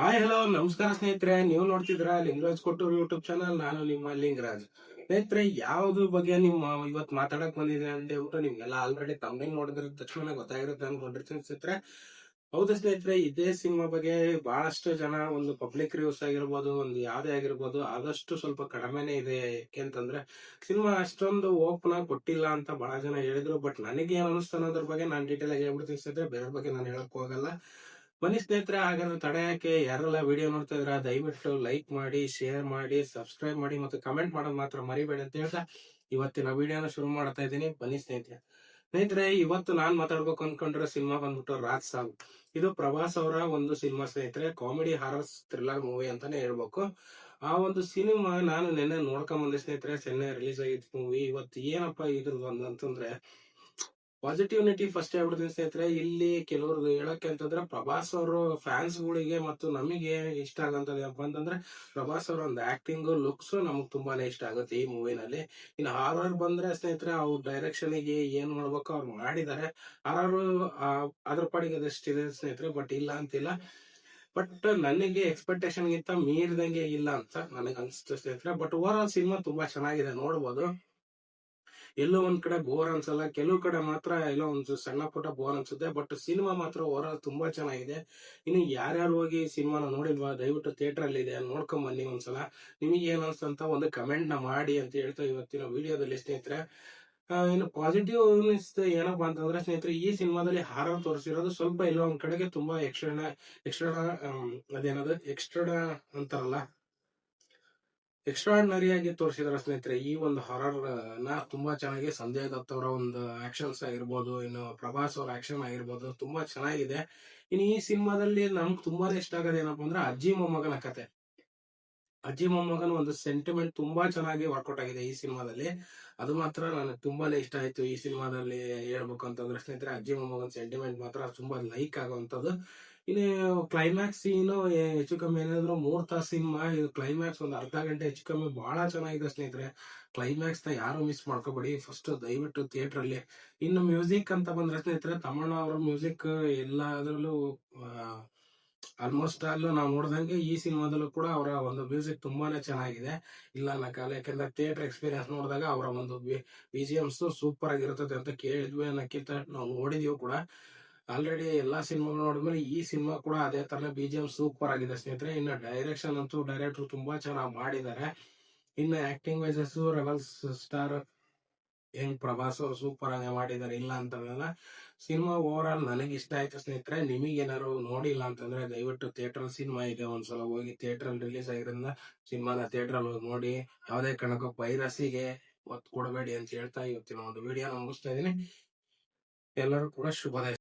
Hi hello ನಮಸ್ಕಾರ ಸ್ನೇಹಿತರೆ, ನೀವು ನೋಡ್ತಿದ್ರ ಲಿಂಗರಾಜ್ ಕೊಟ್ಟೂರು ಯೂಟ್ಯೂಬ್ ಚಾನಲ್. ನಾನು ನಿಮ್ಮ ಲಿಂಗರಾಜ್. ಸ್ನೇಹಿತರೆ, ಯಾವ್ದು ಬಗ್ಗೆ ನೀವು ಇವತ್ತು ಮಾತಾಡಕ್ ಬಂದಿದೆ ಅಂತ ಹೇಳ್ಬಿಟ್ಟು ನಿಮ್ಗೆಲ್ಲ ಆಲ್ರೆಡಿ ತಮ್ಮನೇಲಿ ನೋಡಿದ್ರ ತಕ್ಷಣ ಗೊತ್ತಾಗಿರುತ್ತೆ ಅನ್ಕೊಂಡಿರ್ತೀನಿ ಸ್ನೇಹಿತರೆ. ಹೌದು ಸ್ನೇಹಿತರೆ, ಇದೇ ಸಿನಿಮಾ ಬಗ್ಗೆ ಬಹಳಷ್ಟು ಜನ ಒಂದು ಪಬ್ಲಿಕ್ ರಿವ್ಯೂಸ್ ಆಗಿರ್ಬೋದು, ಒಂದು ಯಾವ್ದೇ ಆಗಿರ್ಬೋದು, ಆದಷ್ಟು ಸ್ವಲ್ಪ ಕಡಿಮೆನೆ ಇದೆ. ಯಾಕೆಂತಂದ್ರೆ ಸಿನಿಮಾ ಅಷ್ಟೊಂದು ಓಪನ್ ಆಗಿ ಕೊಟ್ಟಿಲ್ಲ ಅಂತ ಬಹಳ ಜನ ಹೇಳಿದ್ರು. ಬಟ್ ನನಗೆ ಏನ್ ಅನಿಸ್ತು ಅನ್ನೋದ್ರ ಬಗ್ಗೆ ನಾನು ಡೀಟೇಲ್ ಆಗಿ ಹೇಳ್ಬಿಡ್ತೀನಿ ಸ್ನೇಹಿತರೆ. ಬೇರೆ ಬಗ್ಗೆ ನಾನು ಹೇಳಕ್ ಹೋಗಲ್ಲ. ಬನ್ನಿ ಸ್ನೇಹಿತರೆ, ಹಾಗಾದ್ರೆ ತಡೆ ಯಾಕೆ, ಯಾರೆಲ್ಲ ವಿಡಿಯೋ ನೋಡ್ತಾ ಇದ್ರ ದಯವಿಟ್ಟು ಲೈಕ್ ಮಾಡಿ, ಶೇರ್ ಮಾಡಿ, ಸಬ್ಸ್ಕ್ರೈಬ್ ಮಾಡಿ ಮತ್ತು ಕಮೆಂಟ್ ಮಾಡೋದು ಮಾತ್ರ ಮರಿಬೇಡಿ ಅಂತ ಹೇಳ್ತಾ ಇವತ್ತಿನ ವಿಡಿಯೋನ ಶುರು ಮಾಡ್ತಾ ಇದ್ದೀನಿ. ಬನ್ನಿ ಸ್ನೇಹಿತರೆ, ಇವತ್ತು ನಾನ್ ಮಾತಾಡ್ಬೇಕು ಅನ್ಕೊಂಡ್ರೆ ಸಿನಿಮಾ ಬಂದ್ಬಿಟ್ಟು ರಾಜ್ ಸಾಬ್. ಇದು ಪ್ರಭಾಸ್ ಅವರ ಒಂದು ಸಿನಿಮಾ ಸ್ನೇಹಿತರೆ. ಕಾಮಿಡಿ ಹಾರರ್ ಥ್ರಿಲ್ಲರ್ ಮೂವಿ ಅಂತಾನೆ ಹೇಳ್ಬೇಕು. ಆ ಒಂದು ಸಿನಿಮಾ ನಾನು ನಿನ್ನೆ ನೋಡ್ಕೊಂಡ್ ಬಂದೆ ಸ್ನೇಹಿತರೆ. ಚೆನ್ನೈ ರಿಲೀಸ್ ಆಗಿತ್ತು ಮೂವಿ. ಇವತ್ತು ಏನಪ್ಪಾ ಇದ್ರದ್ದು ಅಂತಂದ್ರೆ ಪಾಸಿಟಿವಿಟಿ ಫಸ್ಟ್ ಹೇಳ್ಬಿಡ್ತೀನಿ ಸ್ನೇಹಿತರೆ. ಇಲ್ಲಿ ಕೆಲವ್ರು ಹೇಳಕ್ಕೆ ಅಂತಂದ್ರೆ ಪ್ರಭಾಸ್ ಅವರು ಫ್ಯಾನ್ಸ್ ಗಳಿಗೆ ಮತ್ತು ನಮಗೆ ಇಷ್ಟ ಆಗಂತದ್ದು ಏನಪ್ಪಾ ಅಂತಂದ್ರೆ ಪ್ರಭಾಸ್ ಅವರ ಒಂದು ಆಕ್ಟಿಂಗ್ ಲುಕ್ಸ್ ನಮಗ್ ತುಂಬಾನೇ ಇಷ್ಟ ಆಗುತ್ತೆ ಈ ಮೂವಿನಲ್ಲಿ. ಇನ್ನು ಹಾರರ್ ಬಂದ್ರೆ ಸ್ನೇಹಿತರೆ, ಅವ್ರ ಡೈರೆಕ್ಷನ್ ಗೆ ಏನ್ ಮಾಡ್ಬೇಕು ಅವ್ರು ಮಾಡಿದ್ದಾರೆ. ಹಾರರ್ ಅದ್ರ ಪಾಡಿಗೆ ಅದಷ್ಟಿದೆ ಸ್ನೇಹಿತರೆ, ಬಟ್ ಇಲ್ಲ ಅಂತಿಲ್ಲ. ಬಟ್ ನನಗೆ ಎಕ್ಸ್ಪೆಕ್ಟೇಷನ್ ಗಿಂತ ಮೀರಿದಂಗೆ ಇಲ್ಲ ಅಂತ ನನಗೆ ಅನ್ಸುತ್ತೆ ಸ್ನೇಹಿತರೆ. ಬಟ್ ಓವರ್ ಆಲ್ ಸಿನಿಮಾ ತುಂಬಾ ಚೆನ್ನಾಗಿದೆ, ನೋಡ್ಬೋದು. ಎಲ್ಲೋ ಒಂದ್ ಕಡೆ ಬೋರ್ ಅನ್ಸಲ್ಲ, ಕೆಲವು ಕಡೆ ಮಾತ್ರ ಎಲ್ಲೋ ಒಂದು ಸಣ್ಣ ಪುಟ್ಟ ಬೋರ್ ಅನ್ಸುತ್ತೆ. ಬಟ್ ಸಿನಿಮಾ ಮಾತ್ರ ಓವರ್ ಆಲ್ ತುಂಬಾ ಚೆನ್ನಾಗಿದೆ. ಇನ್ನು ಯಾರ್ಯಾರು ಹೋಗಿ ಸಿನಿಮಾನ ನೋಡಿಲ್ವಾ, ದಯವಿಟ್ಟು ಥಿಯೇಟರ್ ಅಲ್ಲಿ ಇದೆ, ನೋಡ್ಕೊಂಡ್ ಬನ್ನಿ ಒಂದ್ಸಲ. ನಿಮಗೆ ಏನ್ ಅನ್ಸ್ತಂತ ಒಂದು ಕಮೆಂಟ್ ನ ಮಾಡಿ ಅಂತ ಹೇಳ್ತಾ ಇವತ್ತಿನ ವಿಡಿಯೋದಲ್ಲಿ ಸ್ನೇಹಿತರೆ. ಇನ್ನು ಪಾಸಿಟಿವ್ ಏನಪ್ಪಾ ಅಂತಂದ್ರೆ ಸ್ನೇಹಿತರೆ, ಈ ಸಿನಿಮಾದಲ್ಲಿ ಹಾರರ್ ತೋರಿಸಿರೋದು ಸ್ವಲ್ಪ ಎಲ್ಲೋ ಒಂದ್ ಕಡೆಗೆ ತುಂಬಾ ಎಕ್ಸ್ಟ್ರಾ ಅದೇನದು ಎಕ್ಸ್ಟ್ರಾ ಅಂತಾರಲ್ಲ, ಎಕ್ಸ್ಟ್ರಾರ್ಡಿನರಿ ಆಗಿ ತೋರಿಸಿದಾರೆ ಸ್ನೇಹಿತರೆ. ಈ ಒಂದು ಹಾರರ್ ನ ತುಂಬಾ ಚೆನ್ನಾಗಿ ಸಂಜಯ್ ದತ್ ಅವರ ಒಂದು ಆಕ್ಷನ್ಸ್ ಆಗಿರ್ಬೋದು, ಇನ್ನು ಪ್ರಭಾಸ್ ಅವರ ಆಕ್ಷನ್ ಆಗಿರ್ಬೋದು, ತುಂಬಾ ಚೆನ್ನಾಗಿದೆ. ಇನ್ನು ಈ ಸಿನಿಮಾದಲ್ಲಿ ನಮ್ಗೆ ತುಂಬಾನೇ ಇಷ್ಟ ಆಗೋದು ಏನಪ್ಪಾ ಅಂದ್ರೆ ಅಜ್ಜಿ ಮೊಮ್ಮಗನ ಕತೆ. ಅಜ್ಜಿ ಮೊಮ್ಮಗನ ಒಂದು ಸೆಂಟಿಮೆಂಟ್ ತುಂಬಾ ಚೆನ್ನಾಗಿ ವರ್ಕೌಟ್ ಆಗಿದೆ ಈ ಸಿನಿಮಾದಲ್ಲಿ. ಅದು ಮಾತ್ರ ನನಗೆ ತುಂಬಾನೇ ಇಷ್ಟ ಆಯ್ತು ಈ ಸಿನಿಮಾದಲ್ಲಿ. ಹೇಳ್ಬೇಕು ಅಂತಂದ್ರೆ ಸ್ನೇಹಿತರೆ, ಅಜ್ಜಿ ಮೊಮ್ಮಗನ ಸೆಂಟಿಮೆಂಟ್ ಮಾತ್ರ ತುಂಬಾ ಲೈಕ್ ಆಗುವಂತದ್ದು. ಇನ್ನು ಕ್ಲೈಮ್ಯಾಕ್ಸ್ ಸೀನು ಹೆಚ್ಚು ಕಮ್ಮಿ ಏನಾದ್ರು 3 ತಾಸು ಸಿನಿಮಾ, ಇದು ಕ್ಲೈಮ್ಯಾಕ್ಸ್ ಒಂದು ಅರ್ಧ ಗಂಟೆ ಹೆಚ್ಚು ಕಮ್ಮಿ ಬಹಳ ಚೆನ್ನಾಗಿದೆ ಸ್ನೇಹಿತರೆ. ಕ್ಲೈಮ್ಯಾಕ್ಸ್ ನ ಯಾರು ಮಿಸ್ ಮಾಡ್ಕೋಬೇಡಿ, ಫಸ್ಟ್ ದಯವಿಟ್ಟು ಥಿಯೇಟರ್ ಅಲ್ಲಿ. ಇನ್ನು ಮ್ಯೂಸಿಕ್ ಅಂತ ಬಂದ್ರೆ ಸ್ನೇಹಿತರೆ, ತಮಣ್ಣ ಅವರ ಮ್ಯೂಸಿಕ್ ಎಲ್ಲದರಲ್ಲೂ ಆಲ್ಮೋಸ್ಟ್ ಆಲ್ ನಾವು ನೋಡಿದಂಗೆ ಈ ಸಿನಿಮಾದಲ್ಲೂ ಕೂಡ ಅವರ ಒಂದು ಮ್ಯೂಸಿಕ್ ತುಂಬಾನೇ ಚೆನ್ನಾಗಿದೆ. ಇಲ್ಲ ಅನ್ನಕ್ಕಾಗಲ್ಲ, ಯಾಕಂದ್ರೆ ಥಿಯೇಟರ್ ಎಕ್ಸ್ಪೀರಿಯನ್ಸ್ ನೋಡಿದಾಗ ಅವರ ಒಂದು ಬಿಜಿಎಮ್ಸ್ ಸೂಪರ್ ಆಗಿರುತ್ತದೆ ಅಂತ ಕೇಳಿದ್ವಿ ಅನ್ನಕ್ಕಿಂತ ನಾವು ನೋಡಿದೀವಿ ಕೂಡ. ಆಲ್ರೆಡಿ ಎಲ್ಲಾ ಸಿನಿಮಾಗಳು ನೋಡಿದ್ಮೇಲೆ ಈ ಸಿನಿಮಾ ಕೂಡ ಅದೇ ತರ ಬಿಜಿಎಂ ಸೂಪರ್ ಆಗಿದೆ ಸ್ನೇಹಿತರೆ. ಇನ್ನು ಡೈರೆಕ್ಷನ್ ಅಂತೂ ಡೈರೆಕ್ಟರ್ ತುಂಬಾ ಚೆನ್ನಾಗಿ ಮಾಡಿದ್ದಾರೆ. ಇನ್ನು ಆಕ್ಟಿಂಗ್ ವೈಸಸ್ ರೆಬಲ್ ಸ್ಟಾರ್ ಹೆಂಗ್ ಪ್ರಭಾಸ್ ಅವರು ಸೂಪರ್ ಆಗಿ ಮಾಡಿದ್ದಾರೆ, ಇಲ್ಲ ಅಂತಂದ್ರೆ ಸಿನಿಮಾ ಓವರ್ ಆಲ್ ನನಗೆ ಇಷ್ಟ ಆಯ್ತು ಸ್ನೇಹಿತರೆ. ನಿಮಗೇನಾದ್ರು ನೋಡಿಲ್ಲ ಅಂತಂದ್ರೆ ದಯವಿಟ್ಟು ಥಿಯೇಟರ್ ಸಿನಿಮಾ ಇದೆ, ಒಂದ್ಸಲ ಹೋಗಿ ಥಿಯೇಟರ್ ಅಲ್ಲಿ ರಿಲೀಸ್ ಆಗಿರೋದ್ರಿಂದ ಸಿನಿಮಾನ ಥಿಯೇಟರ್ ಅಲ್ಲಿ ಹೋಗಿ ನೋಡಿ. ಯಾವುದೇ ಕಾರಣಕ್ಕೂ ಪೈರಸಿಗೆ ಒತ್ತು ಕೊಡಬೇಡಿ ಅಂತ ಹೇಳ್ತಾ ಇವತ್ತಿನ ಒಂದು ವಿಡಿಯೋನ ಮುಗಿಸ್ತಾ ಇದೀನಿ. ಎಲ್ಲರೂ ಕೂಡ ಶುಭೋದಯ.